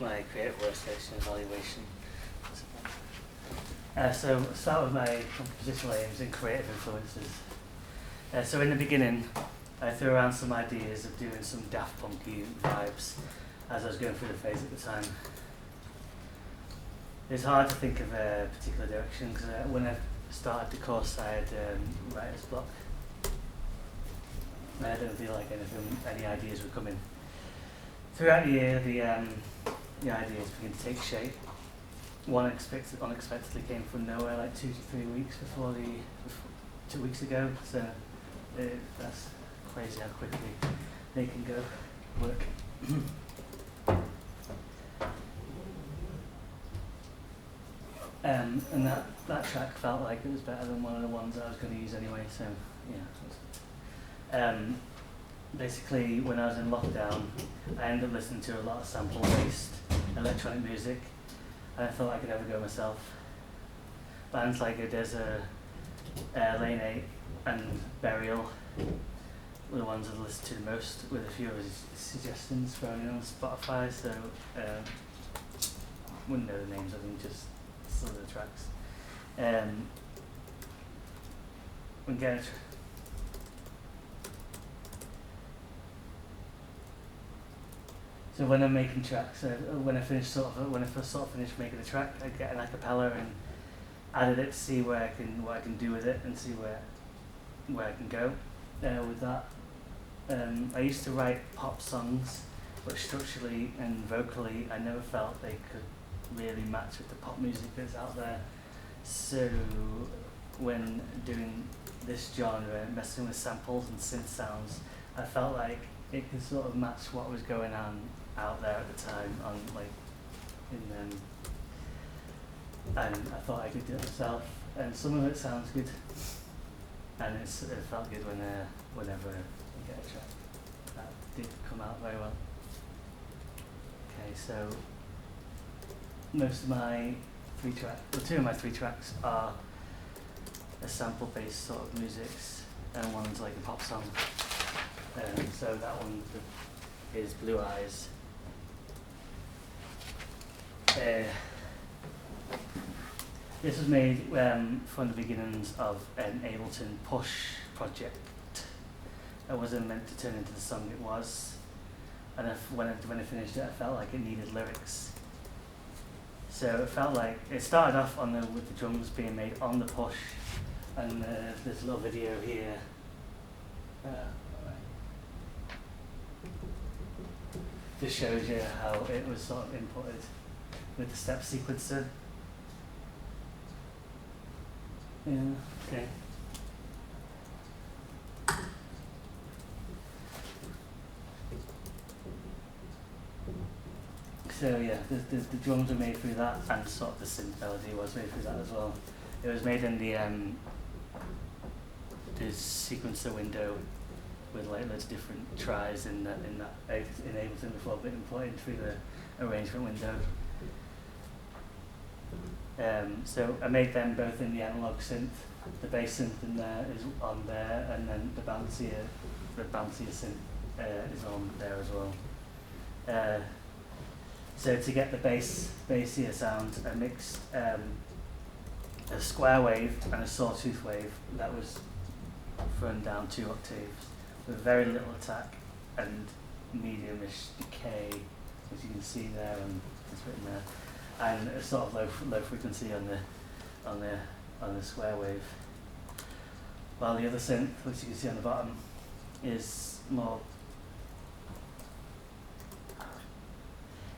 my creative workstation evaluation. So start with my compositional aims and creative influences. So in the beginning, I threw around some ideas of doing some Daft Punky vibes as I was going through the phase at the time. It's hard to think of a particular direction because when I started the course I had writer's block. I didn't feel like any ideas were coming. Throughout the year, the ideas began to take shape. One unexpectedly came from nowhere, like 2 to 3 weeks before 2 weeks ago. So that's crazy how quickly they can go work. And that track felt like it was better than one of the ones I was going to use anyway. So yeah. Basically, when I was in lockdown, I ended up listening to a lot of sample-based electronic music, and I thought I could have a go myself. Bands like Odessa, Lane 8 and Burial were the ones I listened to the most, with a few of his suggestions thrown in on Spotify, so wouldn't know the names of them, just some of the tracks. So when I'm making tracks, when I first sort of finished making a track, I get an acapella and added it to see what I can do with it and see where I can go with that. I used to write pop songs, but structurally and vocally, I never felt they could really match with the pop music that's out there. So when doing this genre, messing with samples and synth sounds, I felt like it could sort of match what was going on out there at the time and I thought I could do it myself, and some of it sounds good, and it felt good whenever you get a track that did come out very well. Okay, so two of my three tracks are a sample-based sort of musics, and one's like a pop song. So that one is Blue Eyes. This was made from the beginnings of an Ableton Push project. It wasn't meant to turn into the song it was, and when I finished it, I felt like it needed lyrics. So it felt like it started off with the drums being made on the Push, and there's a little video here. Just shows you how it was sort of inputted with the step sequencer. Yeah, okay. So yeah, the drums were made through that, and sort of the synth melody was made through that as well. It was made in the sequencer window with like loads of different tries in Ableton before being imported through the arrangement window. So I made them both in the analog synth. The bass synth in there is on there, and then the bouncier synth is on there as well. So to get the bassier sound, I mixed a square wave and a sawtooth wave that was thrown down 2 octaves with very little attack and medium-ish decay, as you can see there, and it's written there, and a sort of low frequency on the square wave. While the other synth, which you can see on the bottom, is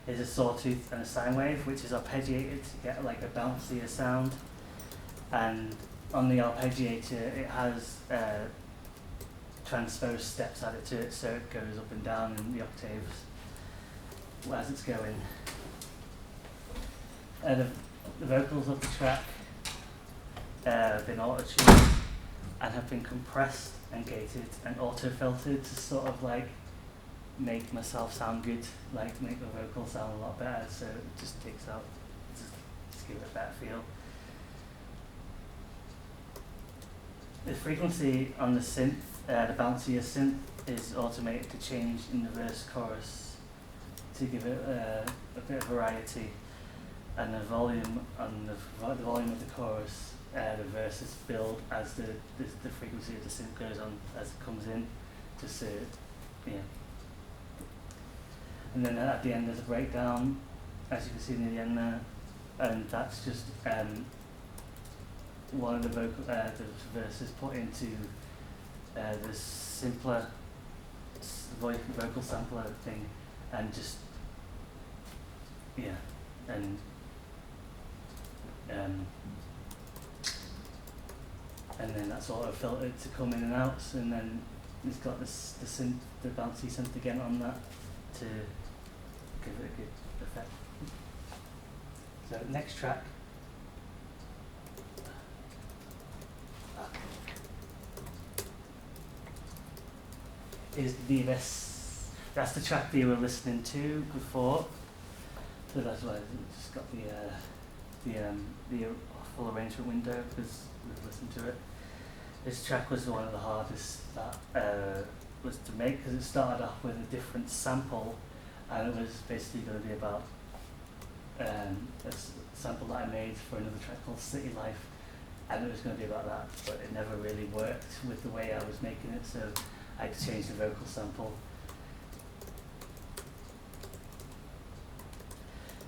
a sawtooth and a sine wave, which is arpeggiated to get like a bouncier sound. And on the arpeggiator, it has transposed steps added to it, so it goes up and down in the octaves as it's going. The vocals of the track have been auto-tuned and have been compressed and gated and auto-filtered to sort of like make myself sound good, like make the vocal sound a lot better, so it just takes out, just give it a better feel. The frequency on the synth, the bouncier synth, is automated to change in the verse chorus to give it a bit of variety, and the volume on the volume of the chorus, the verses build as the frequency of the synth goes on as it comes in, just so yeah. And then at the end there's a breakdown, as you can see near the end there, and that's just one of the the verses put into the simpler vocal sampler thing, and just yeah, and then that's sort of filtered to come in and out, and then it's got this the bouncy synth again on that to give it a good effect. So next track. Is Vives. That's the track that you were listening to before. So that's why I just got the full arrangement window, because we've listened to it. This track was one of the hardest that was to make, because it started off with a different sample, and it was basically going to be about a sample that I made for another track called City Life, and it was going to be about that, but it never really worked with the way I was making it, so I had to change the vocal sample.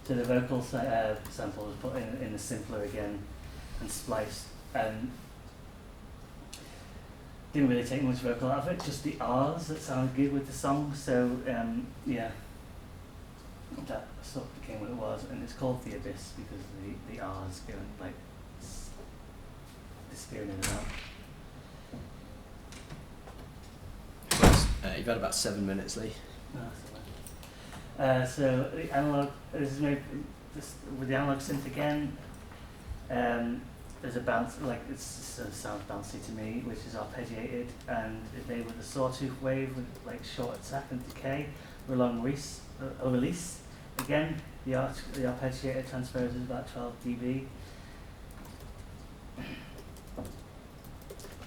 So the vocal sample was put in the simpler again and spliced, and didn't really take much vocal out of it, just the R's that sounded good with the song. So yeah, that sort of became what it was, and it's called The Abyss because the R's going like disappearing in and out. You've had about 7 minutes, Lee. So the analog, this is made with the analog synth again. There's a bounce, like it sounds bouncy to me, which is arpeggiated, and it's made with a sawtooth wave with like short attack and decay, with a long release. Again, the arpeggiated transposes about 12 dB,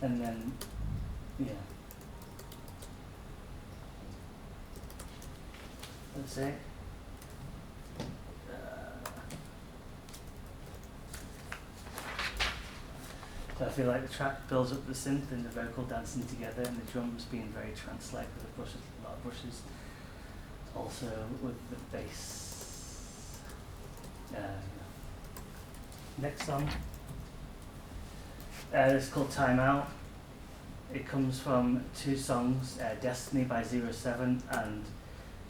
and then yeah. That's it. So I feel like the track builds up the synth and the vocal dancing together, and the drums being very trance-like with the brushes, a lot of brushes. Also with the bass. Next song. It's called Time Out. It comes from two songs, Destiny by 07 and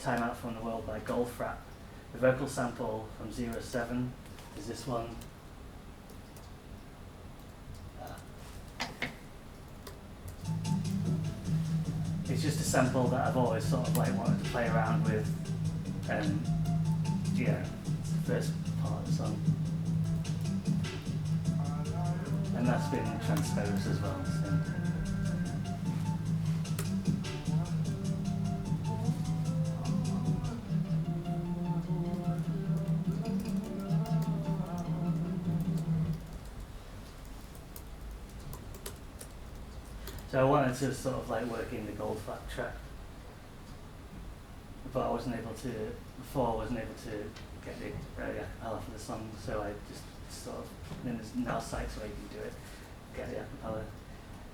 Time Out from the World by Goldfrapp. The vocal sample from 07 is this one. It's just a sample that I've always sort of like wanted to play around with, and yeah, it's the first part of the song. And that's been transposed as well. So. So I wanted to sort of like work in the Goldfrapp track, but I wasn't able to, before I wasn't able to get the acapella for the song, so I just sort of, then there's now sites where you can do it, get the acapella.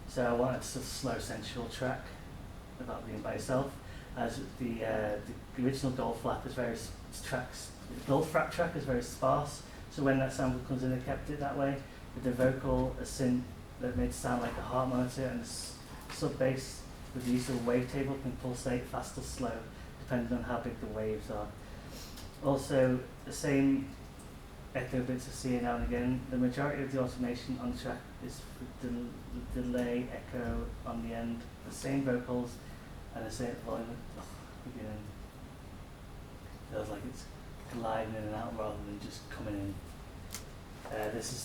So I wanted a sort of slow sensual track about being by yourself, as the original Goldfrapp is very Goldfrapp track is very sparse, so when that sample comes in I kept it that way, with the vocal, a synth that made it sound like a heart monitor, and the sub bass with the use of a wavetable can pulsate fast or slow depending on how big the waves are. Also, the same echo bits I see now and again. The majority of the automation on the track is for the delay echo on the end, the same vocals and the same volume. Again, feels like it's gliding in and out rather than just coming in. This is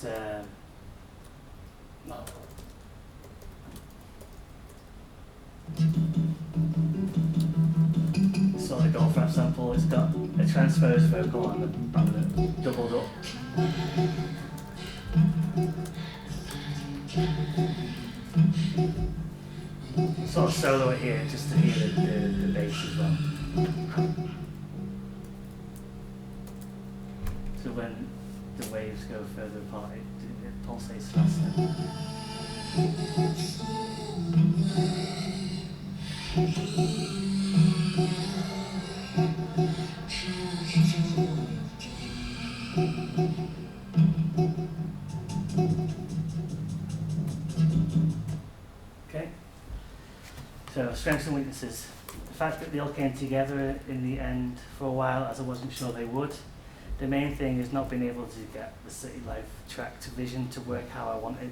sort of Goldfrapp sample. It's got a transposed vocal on the doubled up. Sort of solo it here just to hear the bass as well. when the waves go further apart, it pulsates faster. Okay. So strengths and weaknesses. The fact that they all came together in the end for a while, as I wasn't sure they would. The main thing is not being able to get the City Life track to vision to work how I wanted.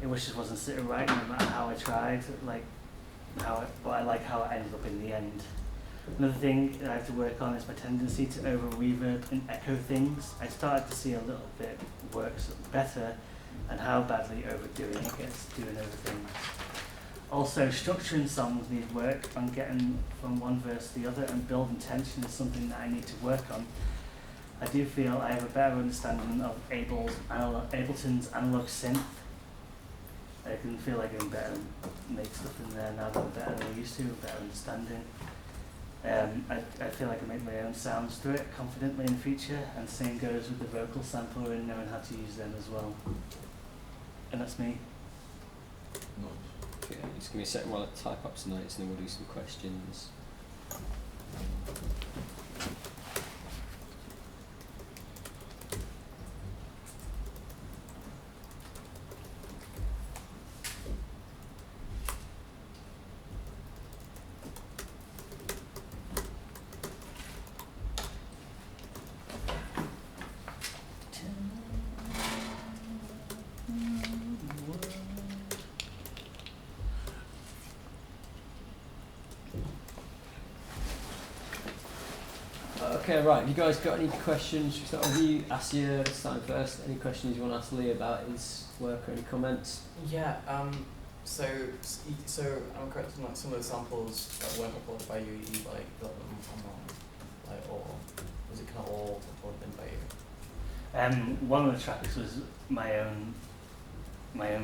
It just wasn't sitting right, no matter how I tried. But I like how it ended up in the end. Another thing that I have to work on is my tendency to over reverb and echo things. I started to see a little bit works better, and how badly overdoing it gets doing everything. Also, structuring songs need work on getting from one verse to the other, and building tension is something that I need to work on. I do feel I have a better understanding of Ableton's analog synth. I can feel like I can better make stuff in there now that I'm better than I used to, better understanding. I feel like I make my own sounds through it confidently in the future, and same goes with the vocal sampler and knowing how to use them as well. And that's me. Okay, just give me a second while I type up some notes and then we'll do some questions. Okay, right, have you guys got any questions? Should we start with you? Asia, starting first. Any questions you want to ask Lee about his work or any comments? Yeah, so I'm correct in like some of the samples that weren't recorded by you, you like got them online, like, or was it kind of all recorded in by you? One of the tracks was my own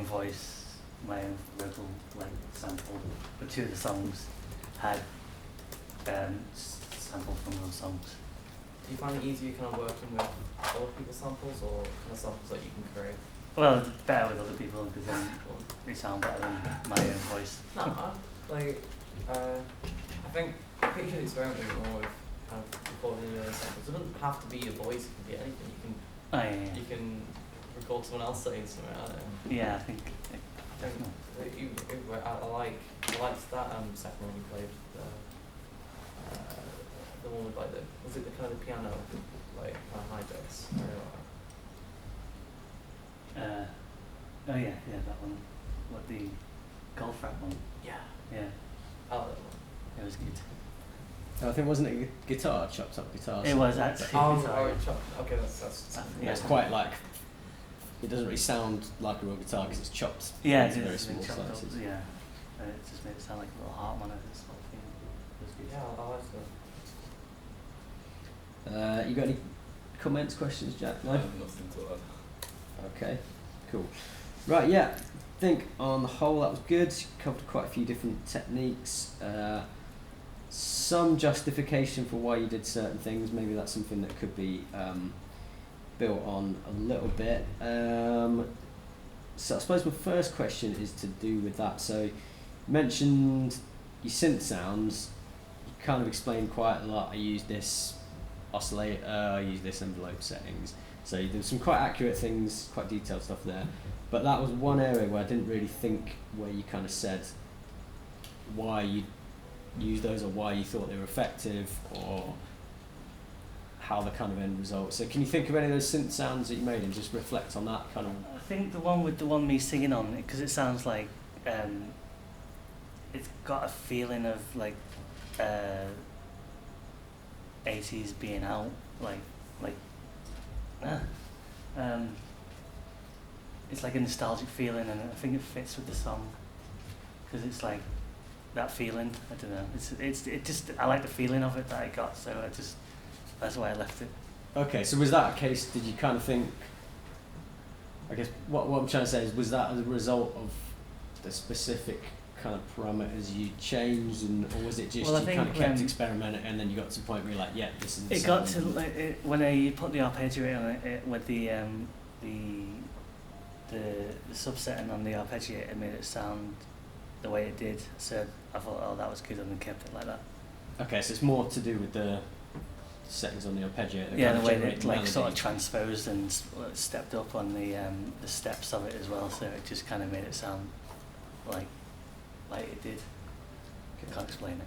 voice, my own vocal sample, but two of the songs had samples from those songs. Do you find it easier kind of working with other people's samples or kind of samples that you can create? Well, it's better with other people because then they sound better than my own voice. No, I think you should experiment a bit more with kind of recording your own samples. It doesn't have to be your voice, it can be anything. You can record someone else saying something, I don't know. Yeah, I think definitely. I liked that second one you played, the one with like was it the kind of the piano, like kind of high bits? Oh yeah, that one. What, the golf rap one? Yeah. Yeah. I like that one. It was good. I think wasn't it a guitar, chopped up guitar? It was actually guitar. Okay, that's yeah. It's quite like, it doesn't really sound like a real guitar because it's chopped. Yeah, it's very small chopped up, slices. yeah. And it just made it sound like a little harmonic and stuff. It was good. Yeah, I like that. You got any comments, questions, Jack? No? Nothing to add. Okay, cool. Right, yeah, I think on the whole that was good. Covered quite a few different techniques. Some justification for why you did certain things. Maybe that's something that could be built on a little bit. So I suppose my first question is to do with that. So you mentioned your synth sounds. You kind of explained quite a lot. I use this oscillator, I use this envelope settings. So there's some quite accurate things, quite detailed stuff there. But that was one area where I didn't really think, where you kind of said why you use those or why you thought they were effective or how the kind of end result. So can you think of any of those synth sounds that you made and just reflect on that kind of? I think the one with me singing on it, because it sounds like it's got a feeling of like 80s being out, it's like a nostalgic feeling, and I think it fits with the song because it's like that feeling. I don't know. I like the feeling of it that I got, so that's why I left it. Okay, so was that a case? Did you kind of think? I guess what I'm trying to say is, was that as a result of the specific kind of parameters you changed, or was it just Well, I you think kind of kept when- experimenting and then you got to the point where you're like, yeah, this is. It got to like when you put the arpeggiator on it with the subsetting on the arpeggiator, it made it sound the way it did. So I thought, oh, that was good, and then kept it like that. Okay, so it's more to do with the settings on the arpeggiator. Yeah, kind the of way generate it like sort of melody. transposed and stepped up on the steps of it as well. So it just kind of made it sound like it did. I can't explain it.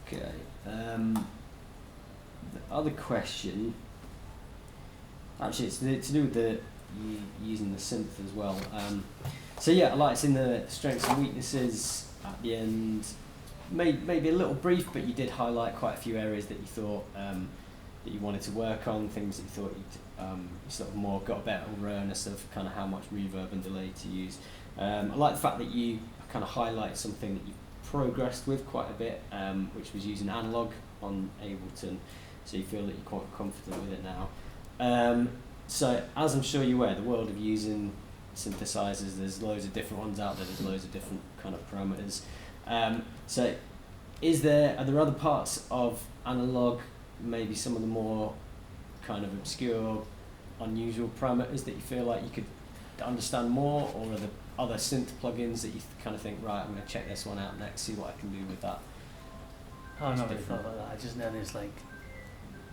Okay. The other question, actually, it's to do with using the synth as well. So yeah, like it's in the strengths and weaknesses at the end. Maybe a little brief, but you did highlight quite a few areas that you thought that you wanted to work on, things that you thought you sort of more got a better awareness of kind of how much reverb and delay to use. I like the fact that you kind of highlight something that you progressed with quite a bit, which was using analog on Ableton, so you feel that you're quite confident with it now. So as I'm sure you're aware, the world of using synthesizers, there's loads of different ones out there, there's loads of different kind of parameters. So are there other parts of analog, maybe some of the more kind of obscure, unusual parameters that you feel like you could understand more, or are there other synth plugins that you kind of think, right, I'm going to check this one out next, see what I can do with that? Oh, I've It's not really thought different. about that. I just know there's like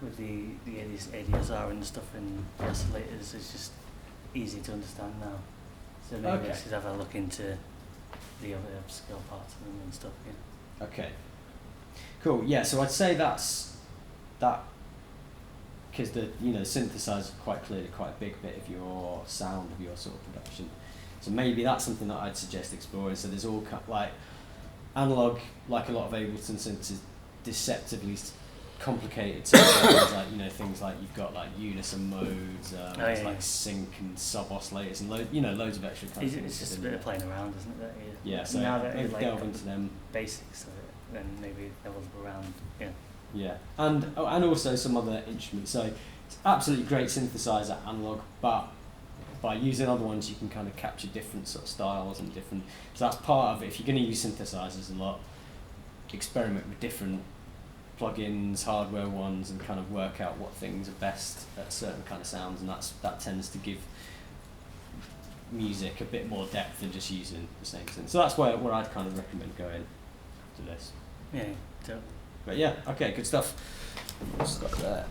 with the ADSR and stuff in the oscillators, it's just easy to understand now. So maybe Okay. I should have a look into the other obscure parts of them and stuff again. Okay. Cool. Yeah. So I'd say that because the synthesizer is quite clearly quite a big bit of your sound, of your sort of production. So maybe that's something that I'd suggest exploring. So there's all like analog, like a lot of Ableton synths, is deceptively complicated. So things like you've got like unison modes, there's like sync and sub oscillators and loads of extra kind of things. It's just a bit of playing around, isn't it? Yeah. So now that maybe you delve into them. basics of it, then maybe delve around. Yeah. Yeah, and also some other instruments. So it's absolutely great synthesizer analog, but by using other ones you can kind of capture different sort of styles and different. So that's part of it. If you're going to use synthesizers a lot, experiment with different plugins, hardware ones, and kind of work out what things are best at certain kind of sounds, and that tends to give music a bit more depth than just using the same thing. So that's where I'd kind of recommend going to this. Yeah. So But yeah, okay, good stuff. Stop there.